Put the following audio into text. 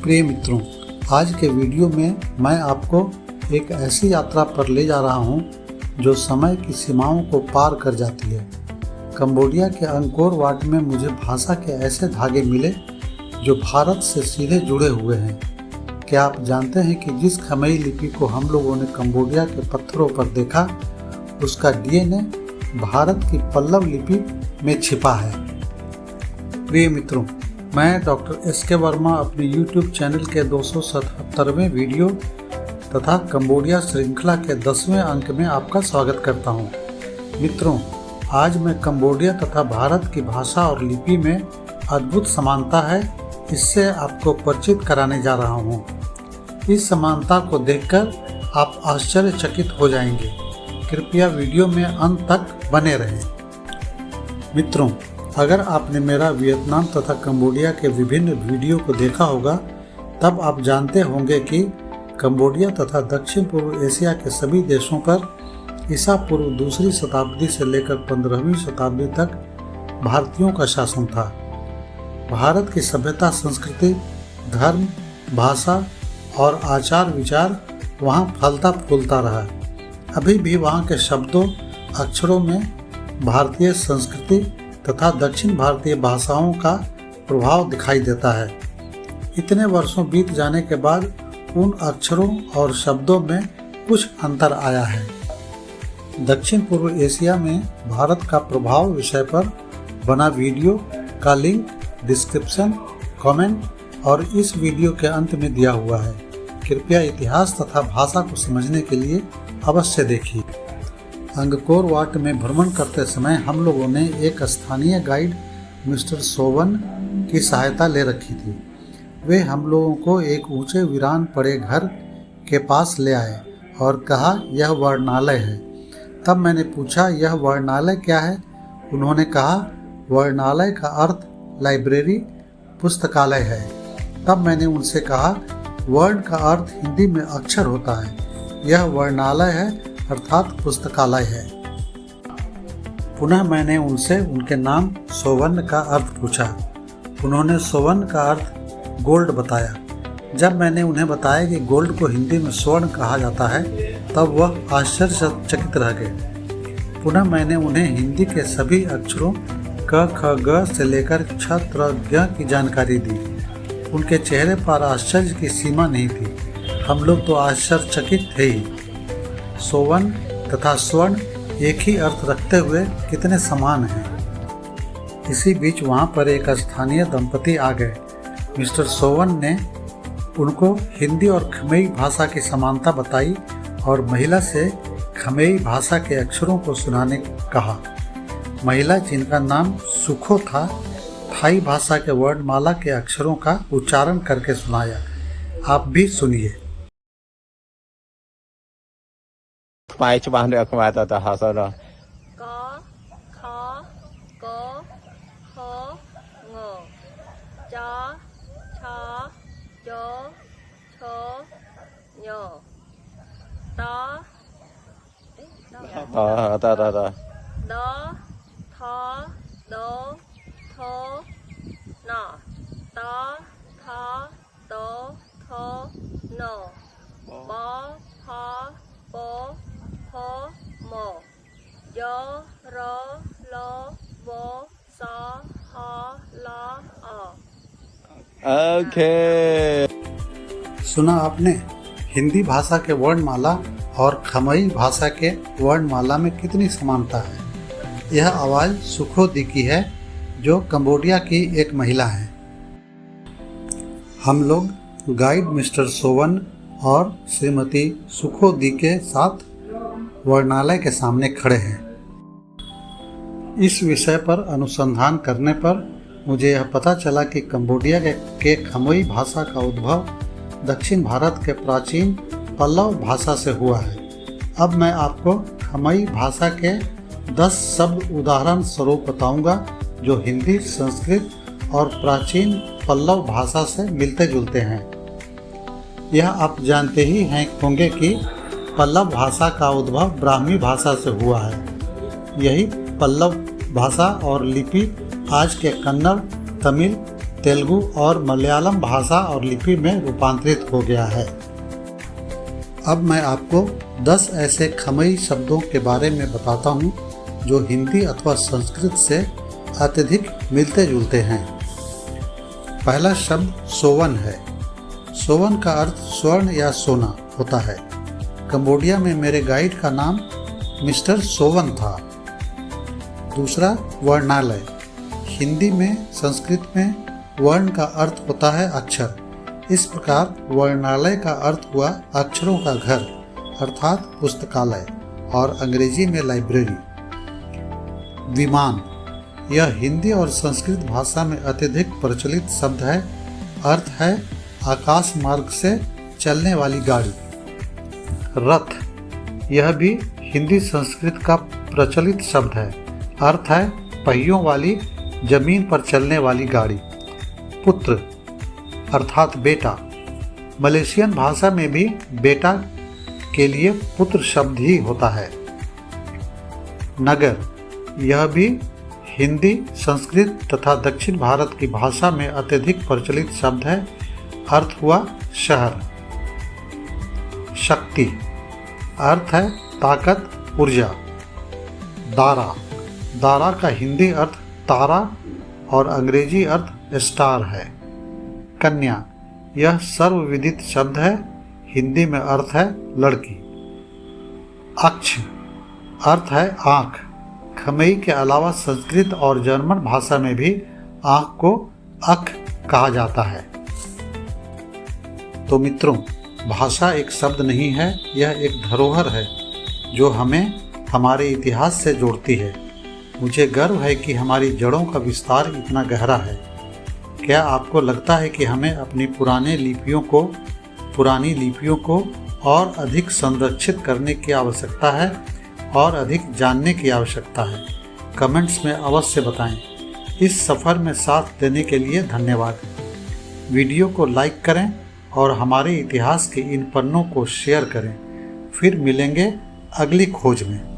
प्रिय मित्रों, आज के वीडियो में मैं आपको एक ऐसी यात्रा पर ले जा रहा हूं जो समय की सीमाओं को पार कर जाती है। कंबोडिया के अंकोर वाट में मुझे भाषा के ऐसे धागे मिले जो भारत से सीधे जुड़े हुए हैं। क्या आप जानते हैं कि जिस खमेई लिपि को हम लोगों ने कंबोडिया के पत्थरों पर देखा, उसका डीएनए भारत की पल्लव लिपि में छिपा है। प्रिय मित्रों, मैं डॉक्टर एस.के. वर्मा अपने YouTube चैनल के 277वें वीडियो तथा कंबोडिया श्रृंखला के 10वें अंक में आपका स्वागत करता हूं। मित्रों, आज मैं कंबोडिया तथा भारत की भाषा और लिपि में अद्भुत समानता है, इससे आपको परिचित कराने जा रहा हूं। इस समानता को देखकर आप आश्चर्यचकित हो जाएंगे। कृपया वीडियो में अंत तक बने रहें। मित्रों, अगर आपने मेरा वियतनाम तथा कंबोडिया के विभिन्न वीडियो को देखा होगा, तब आप जानते होंगे कि कंबोडिया तथा दक्षिण पूर्व एशिया के सभी देशों पर ईसा पूर्व 2री शताब्दी से लेकर 15वीं शताब्दी तक भारतीयों का शासन था। भारत की सभ्यता, संस्कृति, धर्म, भाषा और आचार विचार वहाँ फलता फूलता रहा। अभी भी वहाँ के शब्दों, अक्षरों में भारतीय संस्कृति तथा दक्षिण भारतीय भाषाओं का प्रभाव दिखाई देता है। इतने वर्षों बीत जाने के बाद उन अक्षरों और शब्दों में कुछ अंतर आया है। दक्षिण पूर्व एशिया में भारत का प्रभाव विषय पर बना वीडियो का लिंक डिस्क्रिप्शन, कमेंट और इस वीडियो के अंत में दिया हुआ है। कृपया इतिहास तथा भाषा को समझने के लिए अवश्य देखिए। अंगकोर वाट में भ्रमण करते समय हम लोगों ने एक स्थानीय गाइड मिस्टर सोवन की सहायता ले रखी थी। वे हम लोगों को एक ऊंचे वीरान पड़े घर के पास ले आए और कहा, यह वर्णालय है। तब मैंने पूछा, यह वर्णालय क्या है? उन्होंने कहा, वर्णालय का अर्थ लाइब्रेरी, पुस्तकालय है। तब मैंने उनसे कहा, वर्ण का अर्थ हिंदी में अक्षर होता है, यह वर्णालय है अर्थात पुस्तकालय है। पुनः मैंने उनसे उनके नाम सोवर्ण का अर्थ पूछा। उन्होंने सोवर्ण का अर्थ गोल्ड बताया। जब मैंने उन्हें बताया कि गोल्ड को हिंदी में स्वर्ण कहा जाता है, तब वह आश्चर्यचकित रह गए। पुनः मैंने उन्हें हिंदी के सभी अक्षरों क, ख, ग से लेकर छ, त्र, ज्ञ की जानकारी दी। उनके चेहरे पर आश्चर्य की सीमा नहीं थी। हम लोग तो आश्चर्यचकित थे ही। सोवन तथा स्वर्ण एक ही अर्थ रखते हुए कितने समान हैं। इसी बीच वहाँ पर एक स्थानीय दंपति आ गए। मिस्टर सोवन ने उनको हिंदी और खमेई भाषा की समानता बताई और महिला से खमेई भाषा के अक्षरों को सुनाने कहा। महिला, जिनका नाम सुखो था, थाई भाषा के वर्णमाला के अक्षरों का उच्चारण करके सुनाया। आप भी सुनिए। Mai coba anda aku mata tak hasa dah. Ko, kho, ko, ho, ngo. Cho, cho, cho, cho, nyo. To. Ta. Do, tho, do, tho, no. To, tho, do, tho, no. Bo, pho, po, ho, mo. Yo, ro, lo, wo, so, ho, lo, o. Okay. सुना आपने? हिंदी भाषा के वर्णमाला और खमेई भाषा के वर्णमाला में कितनी समानता है। यह आवाज़ सुखो दी की है, जो कंबोडिया की एक महिला है। हम लोग गाइड मिस्टर सोवन और श्रीमती सुखो दी के साथ वर्णालय के सामने खड़े हैं। इस विषय पर अनुसंधान करने पर मुझे यह पता चला कि कंबोडिया के खमेई भाषा का उद्भव दक्षिण भारत के प्राचीन पल्लव भाषा से हुआ है। अब मैं आपको खमेई भाषा के 10 शब्द उदाहरण स्वरूप बताऊंगा, जो हिंदी, संस्कृत और प्राचीन पल्लव भाषा से मिलते जुलते हैं। यह आप जानते ही होंगे कि पल्लव भाषा का उद्भव ब्राह्मी भाषा से हुआ है। यही पल्लव भाषा और लिपि आज के कन्नड़, तमिल, तेलुगु और मलयालम भाषा और लिपि में रूपांतरित हो गया है। अब मैं आपको 10 ऐसे खमई शब्दों के बारे में बताता हूँ जो हिंदी अथवा संस्कृत से अत्यधिक मिलते जुलते हैं। पहला शब्द सोवन है। सोवन का अर्थ स्वर्ण या सोना होता है। कंबोडिया में मेरे गाइड का नाम मिस्टर सोवन था। दूसरा वर्णालय। हिंदी में संस्कृत में वर्ण का अर्थ होता है अक्षर। इस प्रकार वर्णालय का अर्थ हुआ अक्षरों का घर अर्थात पुस्तकालय और अंग्रेजी में लाइब्रेरी। विमान, यह हिंदी और संस्कृत भाषा में अत्यधिक प्रचलित शब्द है। अर्थ है आकाश मार्ग से चलने वाली गाड़ी। रथ, यह भी हिंदी संस्कृत का प्रचलित शब्द है। अर्थ है पहियों वाली जमीन पर चलने वाली गाड़ी। पुत्र अर्थात बेटा। मलेशियन भाषा में भी बेटा के लिए पुत्र शब्द ही होता है। नगर, यह भी हिंदी, संस्कृत तथा दक्षिण भारत की भाषा में अत्यधिक प्रचलित शब्द है। अर्थ हुआ शहर। शक्ति, अर्थ है ताकत, ऊर्जा। दारा, दारा का हिंदी अर्थ तारा और अंग्रेजी अर्थ स्टार है। कन्या, यह सर्वविदित शब्द है। हिंदी में अर्थ है लड़की। अक्ष, अर्थ है आँख। खमई के अलावा संस्कृत और जर्मन भाषा में भी आँख को अख कहा जाता है। तो मित्रों, भाषा एक शब्द नहीं है, यह एक धरोहर है जो हमें हमारे इतिहास से जोड़ती है। मुझे गर्व है कि हमारी जड़ों का विस्तार इतना गहरा है। क्या आपको लगता है कि हमें अपनी पुरानी लिपियों को और अधिक संरक्षित करने की आवश्यकता है और अधिक जानने की आवश्यकता है? कमेंट्स में अवश्य बताएं। इस सफ़र में साथ देने के लिए धन्यवाद। वीडियो को लाइक करें और हमारे इतिहास के इन पन्नों को शेयर करें। फिर मिलेंगे अगली खोज में।